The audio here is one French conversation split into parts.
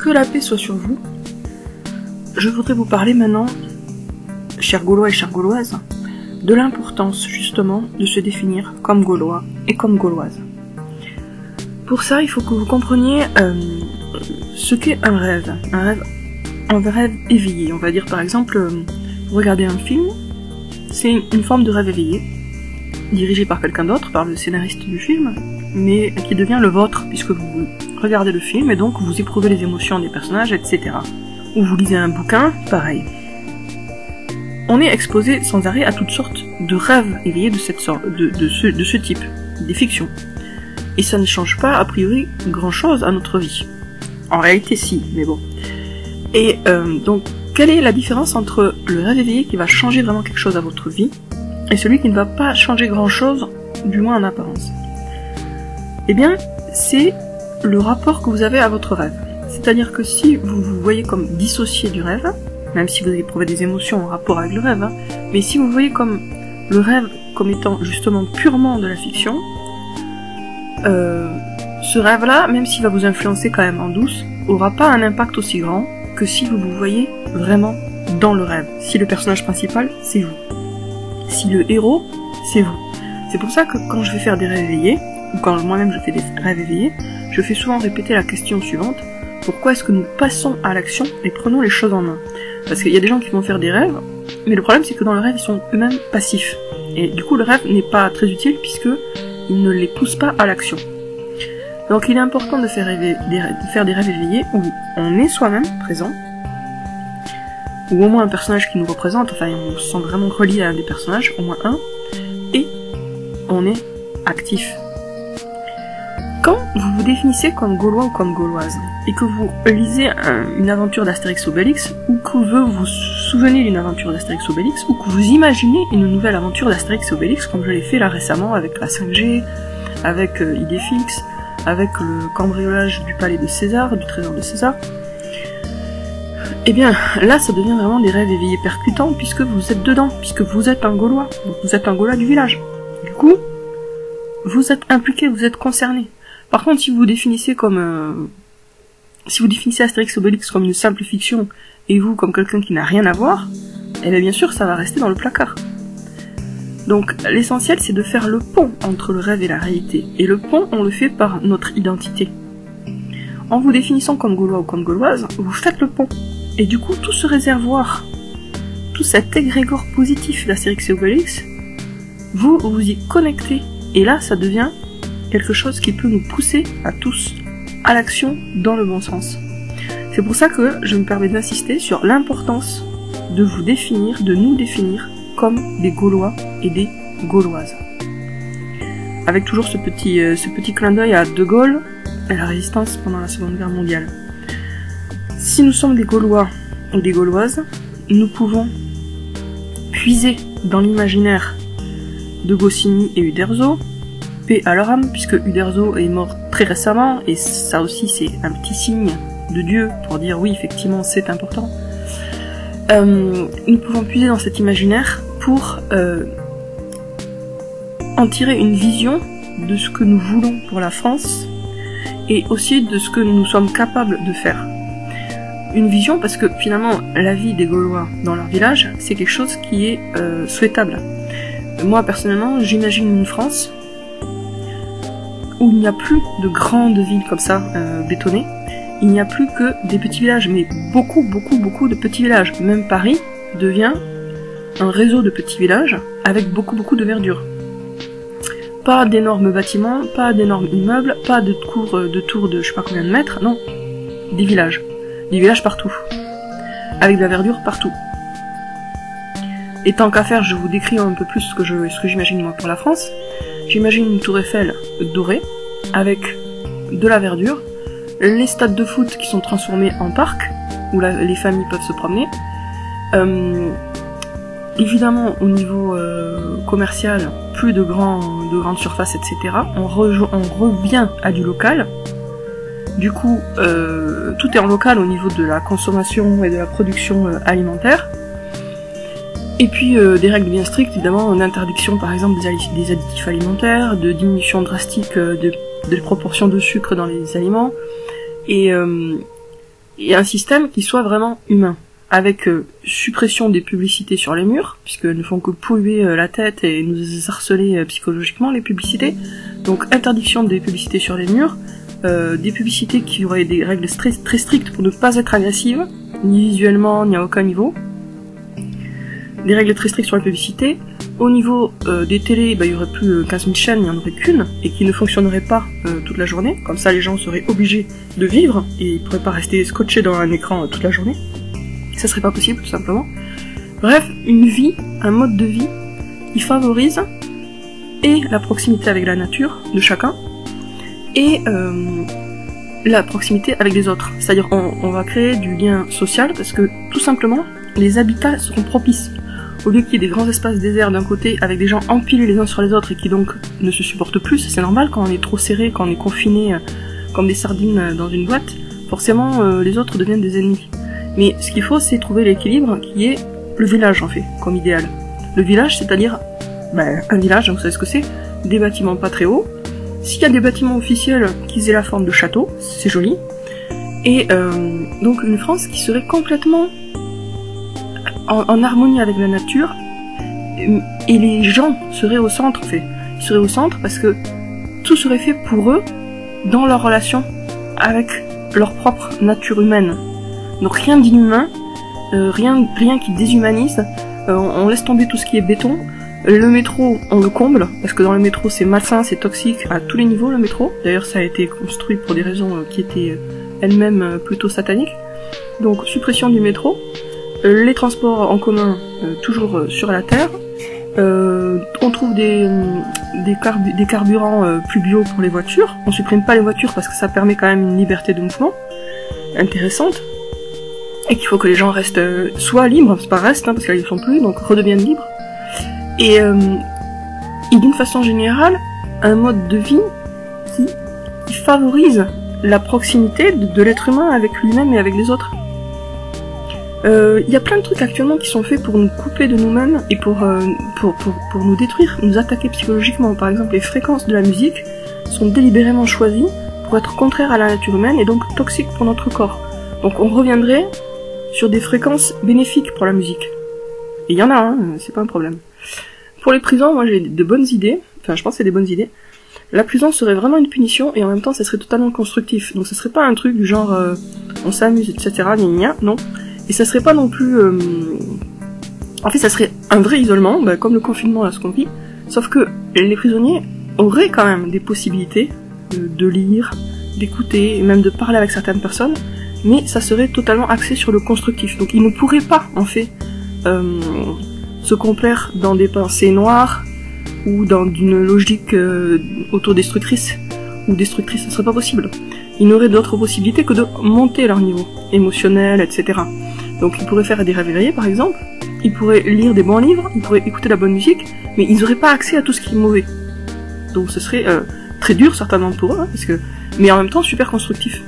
Que la paix soit sur vous. Je voudrais vous parler maintenant, chers Gaulois et chères Gauloises, de l'importance justement de se définir comme Gaulois et comme Gauloise. Pour ça, il faut que vous compreniez ce qu'est un rêve. Un rêve éveillé. On va dire par exemple, vous regardez un film, c'est une forme de rêve éveillé, dirigé par quelqu'un d'autre, par le scénariste du film, mais qui devient le vôtre, puisque vous regardez le film et donc vous éprouvez les émotions des personnages, etc. Ou vous lisez un bouquin, pareil. On est exposé sans arrêt à toutes sortes de rêves éveillés de cette sorte, de ce type, des fictions. Et ça ne change pas, a priori, grand-chose à notre vie. En réalité, si, mais bon. Et donc, quelle est la différence entre le rêve éveillé qui va changer vraiment quelque chose à votre vie, et celui qui ne va pas changer grand-chose, du moins en apparence? Eh bien, c'est le rapport que vous avez à votre rêve. C'est-à-dire que si vous vous voyez comme dissocié du rêve, même si vous éprouvez des émotions en rapport avec le rêve, mais si vous voyez comme le rêve comme étant justement purement de la fiction, ce rêve-là, même s'il va vous influencer quand même en douce, aura pas un impact aussi grand que si vous vous voyez vraiment dans le rêve. Si le personnage principal, c'est vous. Si le héros, c'est vous. C'est pour ça que quand je vais faire des rêves éveillés, ou quand moi-même je fais des rêves éveillés, je fais souvent répéter la question suivante: pourquoi est-ce que nous passons à l'action et prenons les choses en main? Parce qu'il y a des gens qui vont faire des rêves, mais le problème c'est que dans le rêve ils sont eux-mêmes passifs. Et du coup le rêve n'est pas très utile puisque il ne les pousse pas à l'action. Donc il est important de faire des rêves éveillés où on est soi-même présent, ou au moins un personnage qui nous représente, enfin on se sent vraiment relié à des personnages, au moins un, et on est actif. Quand vous vous définissez comme Gaulois ou comme Gauloise, et que vous lisez une aventure d'Astérix Obélix, ou que vous vous souvenez d'une aventure d'Astérix Obélix, ou que vous imaginez une nouvelle aventure d'Astérix Obélix, comme je l'ai fait là récemment avec la 5G, avec Idéfix, avec le cambriolage du palais de César, du trésor de César, eh bien là ça devient vraiment des rêves éveillés percutants, puisque vous êtes dedans, puisque vous êtes un Gaulois, donc vous êtes un Gaulois du village. Du coup, vous êtes impliqué, vous êtes concerné. Par contre, si vous définissez comme si vous définissez Astérix Obélix comme une simple fiction, et vous comme quelqu'un qui n'a rien à voir, eh bien sûr ça va rester dans le placard. Donc l'essentiel c'est de faire le pont entre le rêve et la réalité, et le pont on le fait par notre identité. En vous définissant comme Gaulois ou comme Gauloise, vous faites le pont, et du coup tout ce réservoir, tout cet égrégore positif d'Astérix et Obélix, vous y connectez, et là ça devient quelque chose qui peut nous pousser à tous à l'action dans le bon sens. C'est pour ça que je me permets d'insister sur l'importance de vous définir, de nous définir comme des Gaulois et des Gauloises. Avec toujours ce petit clin d'œil à De Gaulle et la résistance pendant la Seconde Guerre mondiale. Si nous sommes des Gaulois ou des Gauloises, nous pouvons puiser dans l'imaginaire de Goscinny et Uderzo, paix à leur âme, puisque Uderzo est mort très récemment, et ça aussi c'est un petit signe de Dieu pour dire oui effectivement c'est important. Nous pouvons puiser dans cet imaginaire pour en tirer une vision de ce que nous voulons pour la France, et aussi de ce que nous sommes capables de faire. Une vision parce que finalement la vie des Gaulois dans leur village c'est quelque chose qui est souhaitable. Moi personnellement j'imagine une France où il n'y a plus de grandes villes comme ça, bétonnées. Il n'y a plus que des petits villages, mais beaucoup de petits villages. Même Paris devient un réseau de petits villages avec beaucoup de verdure. Pas d'énormes bâtiments, pas d'énormes immeubles, pas de tours de je sais pas combien de mètres, non. Des villages. Des villages partout. Avec de la verdure partout. Et tant qu'à faire, je vous décris un peu plus ce que j'imagine moi pour la France. J'imagine une tour Eiffel dorée, avec de la verdure, les stades de foot qui sont transformés en parc, où les familles peuvent se promener. Évidemment, au niveau commercial, plus de grandes surfaces, etc. On revient à du local. Du coup, tout est en local au niveau de la consommation et de la production alimentaire. Et puis des règles bien strictes, évidemment, d'interdiction par exemple des additifs alimentaires, de diminution drastique de proportion de sucre dans les aliments, et et un système qui soit vraiment humain, avec suppression des publicités sur les murs, puisqu'elles ne font que polluer la tête et nous harceler psychologiquement, les publicités. Donc interdiction des publicités sur les murs, des publicités qui auraient des règles très strictes pour ne pas être agressives, ni visuellement, ni à aucun niveau. Des règles très strictes sur la publicité. Au niveau des télés, il y aurait plus 15 000 chaînes, il n'y en aurait qu'une, et qui ne fonctionnerait pas toute la journée. Comme ça, les gens seraient obligés de vivre, et ils ne pourraient pas rester scotchés dans un écran toute la journée. Ça serait pas possible, tout simplement. Bref, une vie, un mode de vie qui favorise et la proximité avec la nature de chacun, et la proximité avec les autres. C'est-à-dire on va créer du lien social, parce que tout simplement, les habitats seront propices. Au lieu qu'il y ait des grands espaces déserts d'un côté, avec des gens empilés les uns sur les autres, et qui donc ne se supportent plus, c'est normal quand on est trop serré, quand on est confiné comme des sardines dans une boîte, forcément les autres deviennent des ennemis. Mais ce qu'il faut, c'est trouver l'équilibre qui est le village, en fait, comme idéal. Le village, c'est-à-dire, un village, vous savez ce que c'est, des bâtiments pas très hauts. S'il y a des bâtiments officiels qui aient la forme de château, c'est joli. Et donc une France qui serait complètement en harmonie avec la nature, et les gens seraient au centre, en fait. Ils seraient au centre parce que tout serait fait pour eux, dans leur relation avec leur propre nature humaine. Donc rien d'inhumain, rien qui déshumanise, on laisse tomber tout ce qui est béton. Le métro, on le comble, parce que dans le métro c'est malsain, c'est toxique à tous les niveaux le métro. D'ailleurs ça a été construit pour des raisons qui étaient elles-mêmes plutôt sataniques. Donc suppression du métro, les transports en commun toujours sur la terre, on trouve des carburants plus bio pour les voitures, on supprime pas les voitures parce que ça permet quand même une liberté de mouvement intéressante. Et qu'il faut que les gens restent soit libres, c'est pas restent, parce qu'ils ne sont plus, donc redeviennent libres. Et d'une façon générale, un mode de vie qui favorise la proximité de l'être humain avec lui-même et avec les autres. Y a plein de trucs actuellement qui sont faits pour nous couper de nous-mêmes et pour nous détruire, nous attaquer psychologiquement. Par exemple, les fréquences de la musique sont délibérément choisies pour être contraires à la nature humaine et donc toxiques pour notre corps. Donc on reviendrait sur des fréquences bénéfiques pour la musique. Et il y en a, hein, c'est pas un problème. Pour les prisons, moi j'ai de bonnes idées, enfin je pense que c'est des bonnes idées. La prison serait vraiment une punition et en même temps ça serait totalement constructif. Donc ça serait pas un truc du genre on s'amuse, etc. Gna gna, non. Et ça serait pas non plus... En fait ça serait un vrai isolement, comme le confinement là ce qu'on vit, sauf que les prisonniers auraient quand même des possibilités de lire, d'écouter, et même de parler avec certaines personnes, mais ça serait totalement axé sur le constructif. Donc ils ne pourraient pas, en fait, se complaire dans des pensées noires, ou dans une logique autodestructrice, ou destructrice, ce serait pas possible. Ils n'auraient d'autres possibilités que de monter leur niveau émotionnel, etc. Donc ils pourraient faire des rêves éveillés, par exemple, ils pourraient lire des bons livres, ils pourraient écouter de la bonne musique, mais ils n'auraient pas accès à tout ce qui est mauvais. Donc ce serait très dur, certainement pour eux, hein, mais en même temps super constructif.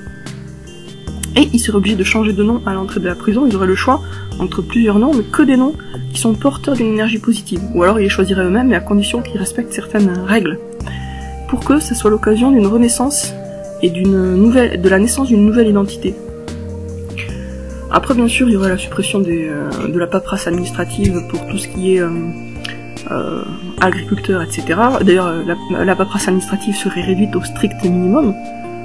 Et ils seraient obligés de changer de nom à l'entrée de la prison, ils auraient le choix entre plusieurs noms, mais que des noms qui sont porteurs d'une énergie positive. Ou alors ils les choisiraient eux-mêmes, mais à condition qu'ils respectent certaines règles. Pour que ce soit l'occasion d'une renaissance et de la naissance d'une nouvelle identité. Après bien sûr il y aurait la suppression de la paperasse administrative pour tout ce qui est agriculteurs, etc. D'ailleurs la paperasse administrative serait réduite au strict minimum,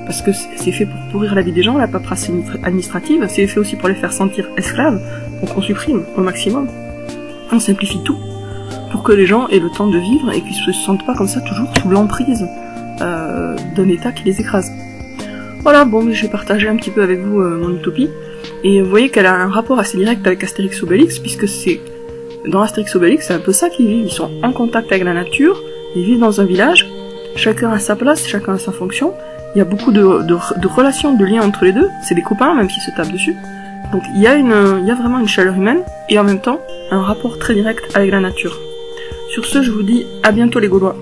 parce que c'est fait pour pourrir la vie des gens, la paperasse administrative, c'est fait aussi pour les faire sentir esclaves, donc on supprime au maximum, on simplifie tout, pour que les gens aient le temps de vivre et qu'ils se sentent pas comme ça toujours sous l'emprise d'un état qui les écrase. Voilà, bon, j'ai partagé un petit peu avec vous mon utopie, et vous voyez qu'elle a un rapport assez direct avec Astérix Obélix, puisque c'est dans Astérix Obélix, c'est un peu ça qu'ils vivent, ils sont en contact avec la nature, ils vivent dans un village, chacun a sa place, chacun a sa fonction. Il y a beaucoup de relations, de liens entre les deux, c'est des copains même s'ils se tapent dessus. Donc il y a vraiment une chaleur humaine, et en même temps, un rapport très direct avec la nature. Sur ce, je vous dis à bientôt les Gaulois.